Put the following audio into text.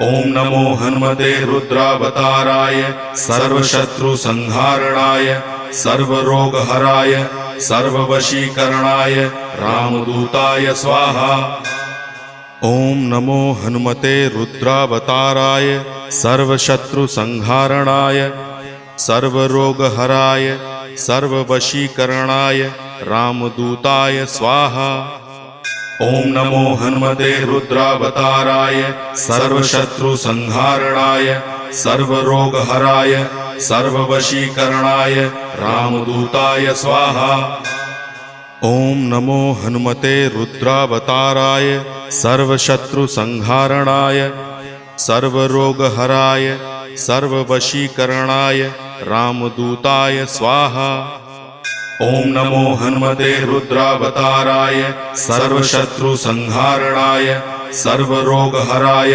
ओम नमो हनुमते रुद्रावताराय सर्वशत्रुसंहारणाय सर्वरोगहराय सर्ववशीकरणाय रामदूताय स्वाहा। ओम नमो हनुमते रुद्रावताराय सर्वशत्रुसंहारणाय सर्वरोगहराय सर्ववशीकरणाय रामदूताय स्वाहा। ओम नमो हनुमते रुद्रावताराय सर्वशत्रुसंहारणाय सर्वरोगहराय सर्ववशीकरणाय रामदूताय स्वाहा। ओम नमो हनुमते रुद्रावताराय सर्वशत्रुसंहारणाय सर्वरोगहराय सर्ववशीकरणाय रामदूताय स्वाहा। ओम नमो हनुमते रुद्रावताराय सर्वशत्रुसंहारणाय सर्वरोगहराय